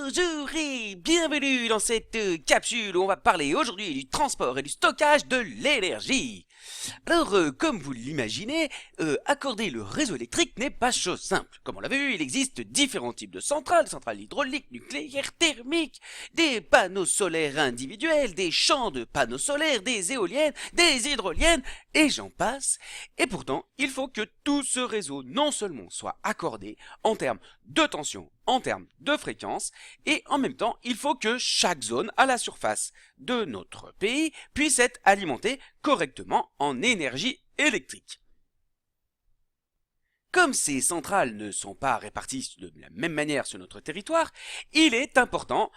Bonjour et bienvenue dans cette capsule où on va parler aujourd'hui du transport et du stockage de l'énergie. Alors, comme vous l'imaginez, accorder le réseau électrique n'est pas chose simple. Comme on l'a vu, il existe différents types de centrales hydrauliques, nucléaires, thermiques, des panneaux solaires individuels, des champs de panneaux solaires, des éoliennes, des hydroliennes, et j'en passe. Et pourtant, il faut que tout ce réseau non seulement soit accordé en termes de tension, en termes de fréquence, et en même temps, il faut que chaque zone à la surface de notre pays puisse être alimentée correctement en énergie électrique. Comme ces centrales ne sont pas réparties de la même manière sur notre territoire, il est important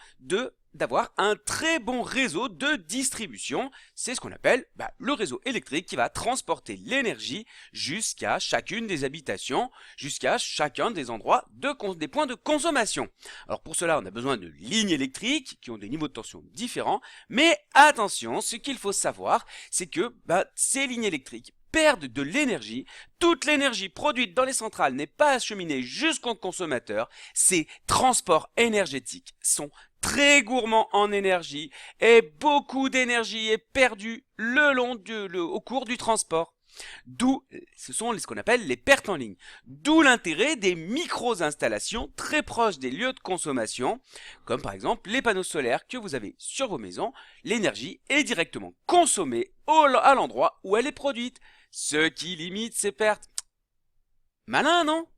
d'avoir un très bon réseau de distribution. C'est ce qu'on appelle le réseau électrique qui va transporter l'énergie jusqu'à chacune des habitations, jusqu'à chacun des endroits des points de consommation. Alors pour cela, on a besoin de lignes électriques qui ont des niveaux de tension différents, mais attention, ce qu'il faut savoir, c'est que ces lignes électriques perdent de l'énergie. Toute l'énergie produite dans les centrales n'est pas acheminée jusqu'au consommateur. Ces transports énergétiques sont très gourmands en énergie et beaucoup d'énergie est perdue au cours du transport. D'où, ce sont ce qu'on appelle les pertes en ligne. D'où l'intérêt des micro-installations très proches des lieux de consommation, comme par exemple les panneaux solaires que vous avez sur vos maisons. L'énergie est directement consommée à l'endroit où elle est produite, ce qui limite ces pertes. Malin, non ?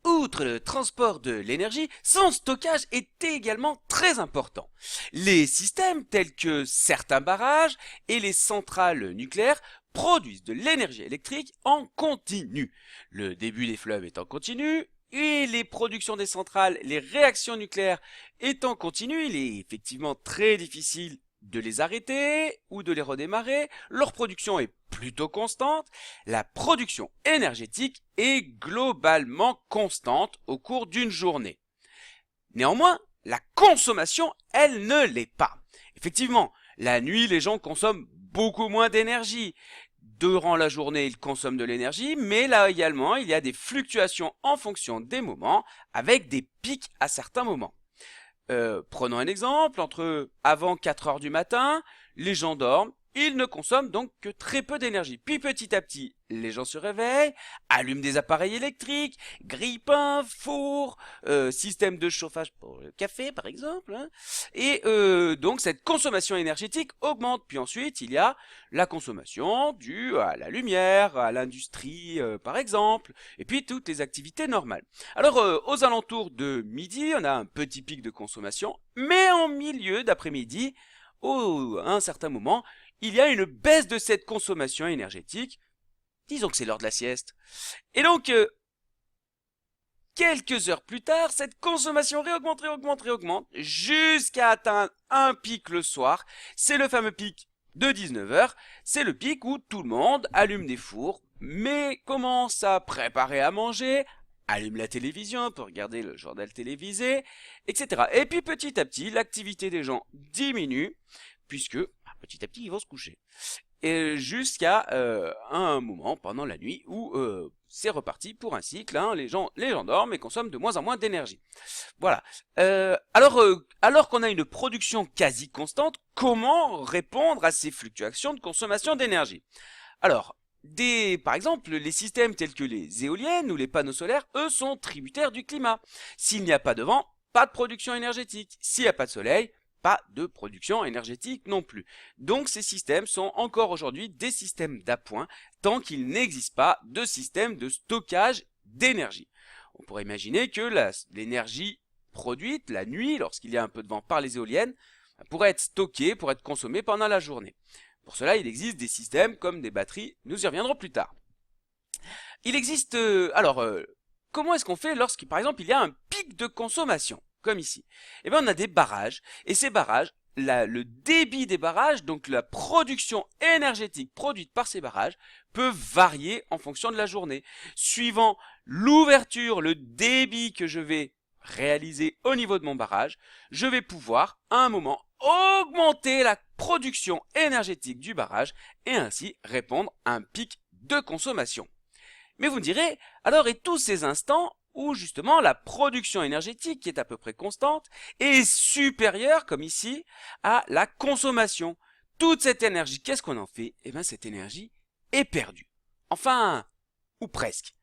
Outre le transport de l'énergie, son stockage est également très important. Les systèmes tels que certains barrages et les centrales nucléaires produisent de l'énergie électrique en continu. Le début des fleuves est en continu et les productions des centrales, les réactions nucléaires étant continues, il est effectivement très difficile de les arrêter ou de les redémarrer. Leur production est plutôt constante. La production énergétique est globalement constante au cours d'une journée. Néanmoins, la consommation, elle ne l'est pas. Effectivement, la nuit, les gens consomment beaucoup moins d'énergie. Durant la journée, ils consomment de l'énergie, mais là également, il y a des fluctuations en fonction des moments, avec des pics à certains moments. Prenons un exemple, avant 4 heures du matin, les gens dorment, ils ne consomment donc que très peu d'énergie. Puis petit à petit, les gens se réveillent, allument des appareils électriques, grille-pain, four, système de chauffage pour le café par exemple, hein. Et donc cette consommation énergétique augmente. Puis ensuite, il y a la consommation due à la lumière, à l'industrie par exemple, et puis toutes les activités normales. Alors aux alentours de midi, on a un petit pic de consommation, mais en milieu d'après-midi, à un certain moment, il y a une baisse de cette consommation énergétique. Disons que c'est l'heure de la sieste. Et donc, quelques heures plus tard, cette consommation réaugmente, jusqu'à atteindre un pic le soir. C'est le fameux pic de 19 heures. C'est le pic où tout le monde allume des fours, mais commence à préparer à manger, allume la télévision pour regarder le journal télévisé, etc. Et puis petit à petit, l'activité des gens diminue, puisque petit à petit ils vont se coucher. Et jusqu'à un moment pendant la nuit où c'est reparti pour un cycle, hein, les gens dorment et consomment de moins en moins d'énergie. Voilà. Alors qu'on a une production quasi constante, comment répondre à ces fluctuations de consommation d'énergie ? Alors, par exemple, les systèmes tels que les éoliennes ou les panneaux solaires, eux, sont tributaires du climat. S'il n'y a pas de vent, pas de production énergétique. S'il n'y a pas de soleil, pas de production énergétique non plus. Donc ces systèmes sont encore aujourd'hui des systèmes d'appoint tant qu'il n'existe pas de système de stockage d'énergie. On pourrait imaginer que l'énergie produite la nuit, lorsqu'il y a un peu de vent par les éoliennes, pourrait être stockée, pourrait être consommée pendant la journée. Pour cela, il existe des systèmes comme des batteries, nous y reviendrons plus tard. Il existe... comment est-ce qu'on fait lorsque, par exemple, il y a un pic de consommation ? Comme ici. Eh bien, on a des barrages, et ces barrages, le débit des barrages, donc la production énergétique produite par ces barrages, peut varier en fonction de la journée. Suivant l'ouverture, le débit que je vais réaliser au niveau de mon barrage, je vais pouvoir, à un moment, augmenter la production énergétique du barrage, et ainsi répondre à un pic de consommation. Mais vous me direz, alors et tous ces instants où justement la production énergétique, qui est à peu près constante, est supérieure, comme ici, à la consommation. Toute cette énergie, qu'est-ce qu'on en fait? Eh bien, cette énergie est perdue. Enfin, ou presque.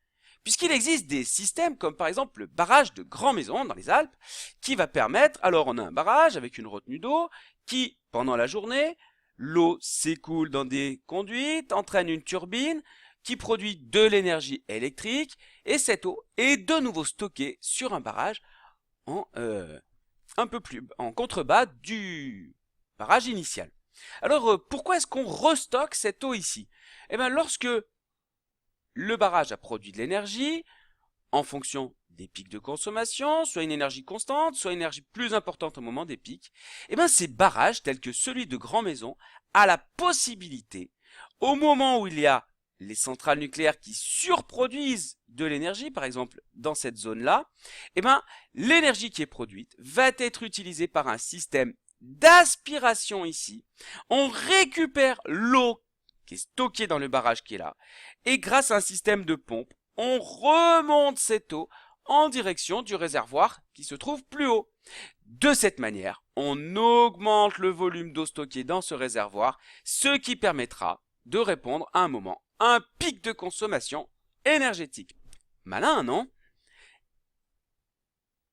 Puisqu'il existe des systèmes comme par exemple le barrage de Grand Maison dans les Alpes, qui va permettre, alors on a un barrage avec une retenue d'eau, qui, pendant la journée, l'eau s'écoule dans des conduites, entraîne une turbine, qui produit de l'énergie électrique, et cette eau est de nouveau stockée sur un barrage en, un peu plus en contrebas du barrage initial. Alors, pourquoi est-ce qu'on restocke cette eau ici? Eh bien, lorsque le barrage a produit de l'énergie, en fonction des pics de consommation, soit une énergie constante, soit une énergie plus importante au moment des pics, eh bien ces barrages, tels que celui de Grand Maison, a la possibilité, au moment où il y a les centrales nucléaires qui surproduisent de l'énergie, par exemple dans cette zone-là, eh bien l'énergie qui est produite va être utilisée par un système d'aspiration ici. On récupère l'eau qui est stockée dans le barrage qui est là, et grâce à un système de pompe, on remonte cette eau en direction du réservoir qui se trouve plus haut. De cette manière, on augmente le volume d'eau stockée dans ce réservoir, ce qui permettra de répondre à un moment à un pic de consommation énergétique. Malin, non?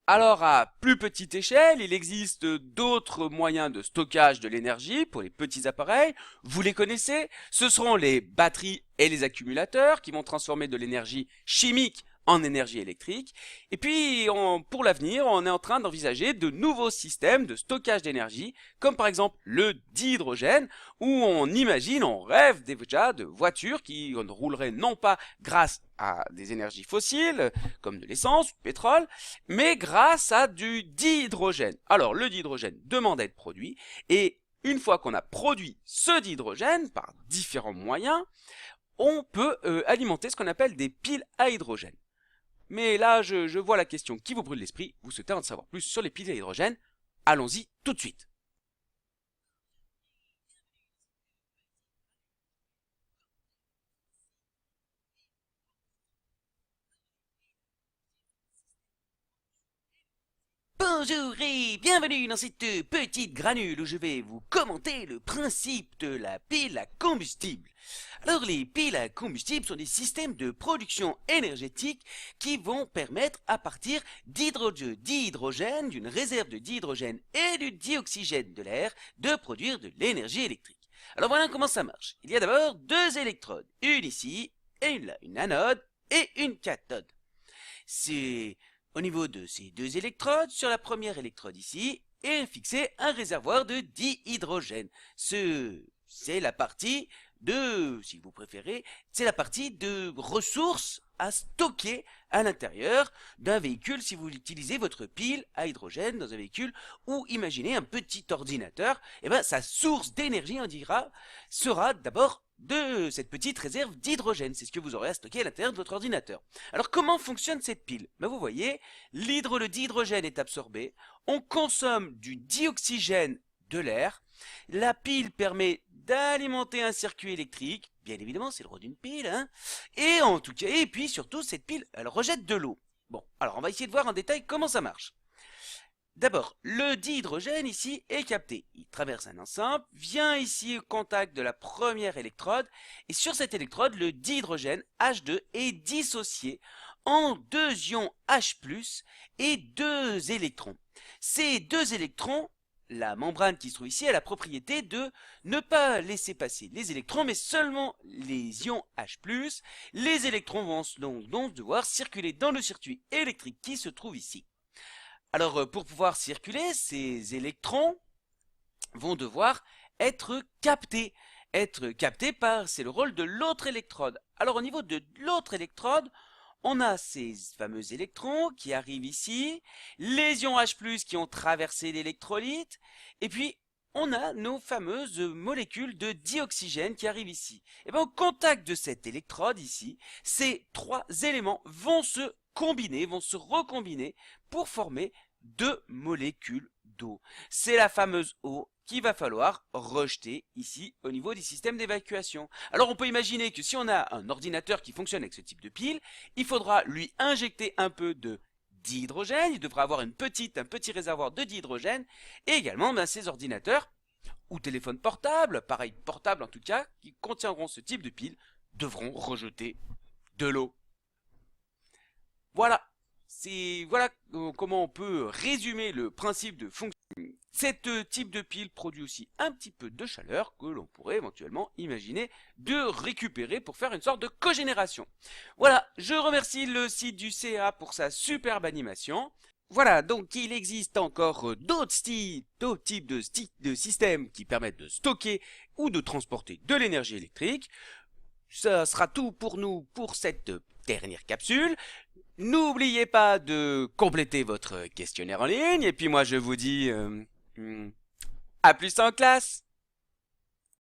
Alors à plus petite échelle, il existe d'autres moyens de stockage de l'énergie pour les petits appareils. Vous les connaissez, ce seront les batteries et les accumulateurs qui vont transformer de l'énergie chimique en énergie électrique. Et puis, pour l'avenir, on est en train d'envisager de nouveaux systèmes de stockage d'énergie, comme par exemple le dihydrogène, où on imagine, on rêve déjà de voitures qui ne rouleraient non pas grâce à des énergies fossiles, comme de l'essence ou du pétrole, mais grâce à du dihydrogène. Alors, le dihydrogène demande à être produit, et une fois qu'on a produit ce dihydrogène par différents moyens, on peut alimenter ce qu'on appelle des piles à hydrogène. Mais là, je vois la question qui vous brûle l'esprit. Vous souhaitez en savoir plus sur les piles à hydrogène? Allons-y tout de suite. Bonjour et bienvenue dans cette petite granule où je vais vous commenter le principe de la pile à combustible. Alors les piles à combustible sont des systèmes de production énergétique qui vont permettre à partir d'hydrogène, d'une réserve de dihydrogène et du dioxygène de l'air de produire de l'énergie électrique. Alors voilà comment ça marche. Il y a d'abord deux électrodes, une ici et une anode et une cathode. C'est au niveau de ces deux électrodes, sur la première électrode ici, est fixé un réservoir de dihydrogène. C'est la partie de, si vous préférez, c'est la partie de ressources à stocker à l'intérieur d'un véhicule si vous utilisez votre pile à hydrogène dans un véhicule, ou imaginez un petit ordinateur, et bien sa source d'énergie, on dira, sera d'abord de cette petite réserve d'hydrogène. C'est ce que vous aurez à stocker à l'intérieur de votre ordinateur. Alors comment fonctionne cette pile? Vous voyez, le dihydrogène est absorbé, on consomme du dioxygène de l'air, la pile permet d'alimenter un circuit électrique, bien évidemment c'est le rôle d'une pile, hein, et en tout cas, et puis surtout cette pile, elle rejette de l'eau. Bon, alors on va essayer de voir en détail comment ça marche. D'abord, le dihydrogène ici est capté. Il traverse un ensemble, vient ici au contact de la première électrode, et sur cette électrode, le dihydrogène H2 est dissocié en deux ions H+, et deux électrons. Ces deux électrons, la membrane qui se trouve ici, a la propriété de ne pas laisser passer les électrons, mais seulement les ions H+. Les électrons vont donc devoir circuler dans le circuit électrique qui se trouve ici. Alors, pour pouvoir circuler, ces électrons vont devoir être captés. C'est le rôle de l'autre électrode. Alors, au niveau de l'autre électrode, on a ces fameux électrons qui arrivent ici, les ions H+, qui ont traversé l'électrolyte, et puis on a nos fameuses molécules de dioxygène qui arrivent ici. Et bien, au contact de cette électrode ici, ces trois éléments vont se combiner, vont se recombiner pour former deux molécules d'eau. C'est la fameuse eau qu'il va falloir rejeter ici au niveau des systèmes d'évacuation. Alors on peut imaginer que si on a un ordinateur qui fonctionne avec ce type de pile, il faudra lui injecter un peu de d'hydrogène, il devra avoir un petit réservoir de dihydrogène, et également ces ordinateurs, ou téléphones portables, appareils portables en tout cas, qui contiendront ce type de pile, devront rejeter de l'eau. Voilà, voilà comment on peut résumer le principe de fonction. Cet type de pile produit aussi un petit peu de chaleur que l'on pourrait éventuellement imaginer de récupérer pour faire une sorte de cogénération. Voilà, je remercie le site du CA pour sa superbe animation. Voilà, donc il existe encore d'autres types de systèmes qui permettent de stocker ou de transporter de l'énergie électrique. Ça sera tout pour nous pour cette dernière capsule. N'oubliez pas de compléter votre questionnaire en ligne. Et puis moi je vous dis à plus en classe.